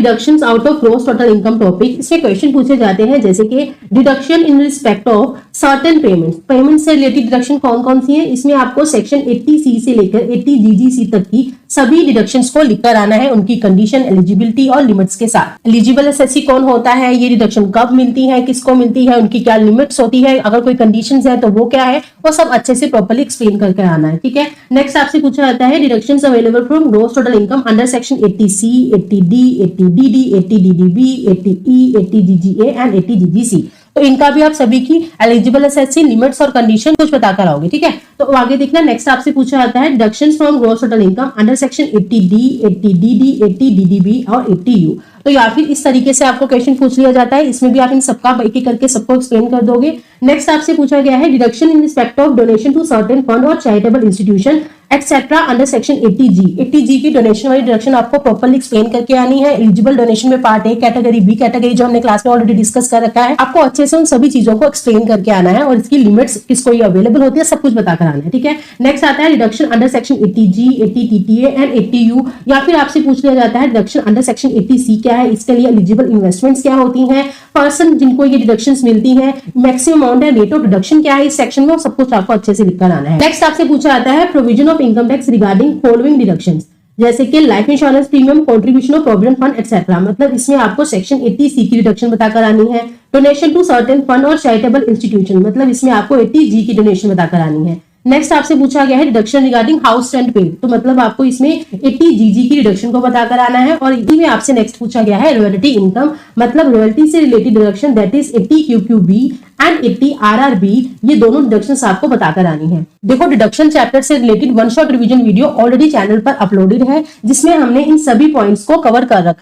Deductions out of gross total income topic. इसमें question पूछे जाते हैं जैसे कि deduction in respect of certain payment से रिलेटेड डिडक्शन कौन कौन सी है। इसमें आपको सेक्शन 80C से लेकर 80GGC तक की सभी डिडक्शंस को लिखकर आना है, उनकी कंडीशन, एलिजिबिलिटी और लिमिट्स के साथ। एलिजिबल एसएससी कौन होता है, ये डिडक्शन कब मिलती है, किसको मिलती है, उनकी क्या लिमिट्स होती है, अगर कोई कंडीशंस है तो वो क्या है, वो सब अच्छे से प्रॉपर्ली एक्सप्लेन करके आना है। ठीक है। नेक्स्ट आपसे पूछा जाता है deductions available from gross total income under section 80C, 80D, 80DD, 80DDB, 80E, 80GGA and 80GGC। तो इनका भी आप सभी की एलिजिबल एसएससी लिमिट्स और कंडीशन कुछ बताकर आओगे। ठीक है। तो आगे देखना, नेक्स्ट आपसे पूछा जाता है deductions from gross total income under section 80D, 80DD, 80DDB और 80U। तो या फिर इस तरीके से आपको क्वेश्चन पूछ लिया जाता है, इसमें भी आप इन सबका एक एक करके सबको एक्सप्लेन कर दोगे। नेक्स्ट आपसे पूछा गया है deduction in respect of donation to certain fund और charitable institution etcetera under section 80G। 80G की डोनेशन वाली डिडक्शन आपको प्रॉपर्ली एक्सप्लेन करके आनी है। एलिजिबल डोनेशन में part A category, B category जो हमने क्लास में ऑलरेडी डिस्कस कर रखा है, आपको अच्छे से उन सभी चीजों को एक्सप्लेन करके आना है और इसकी लिमिट्स किसको ये अवेलेबल होती है सब कुछ बताकर आना है। ठीक है। नेक्स्ट आता है deduction under section 80G, 80TTA and 80U। या फिर आपसे पूछ लिया जाता है डिडक्शन अंडर सेक्शन 80C क्या है, इसके लिए एलिजिबल इन्वेस्टमेंट्स क्या होती हैं, पर्सन जिनको ये डिडक्शंस मिलती हैं, maximum amount and rate of deduction क्या है इस सेक्शन में, सब कुछ आपको अच्छे से लिखकर आना है। नेक्स्ट आपसे पूछा जाता है provision of income tax regarding following deductions, जैसे कि life insurance premium, contribution of provident fund etcetera. मतलब इसमें आपको सेक्शन 80C की डिडक्शन बताकर आनी है। डोनेशन टू सर्टेन फंड और चैरिटेबल इंस्टीट्यूशन, मतलब इसमें आपको 80G की डोनेशन बताकर आनी है। नेक्स्ट आपसे पूछा गया है deduction regarding house rent paid, तो मतलब आपको इसमें 80GG की डिडक्शन को बताकर आना है। और इसी में आपसे नेक्स्ट पूछा गया है रॉयल्टी इनकम, मतलब रॉयल्टी से related deduction, that is 80QQB and 80RRB। ये दोनों डिडक्शंस आपको बताकर आनी है। देखो डिडक्शन चैप्टर से related one shot revision video already channel पर अपलोडेड है, जिसमें हमने इन सभी पॉइंट्स को कवर कर रखा है।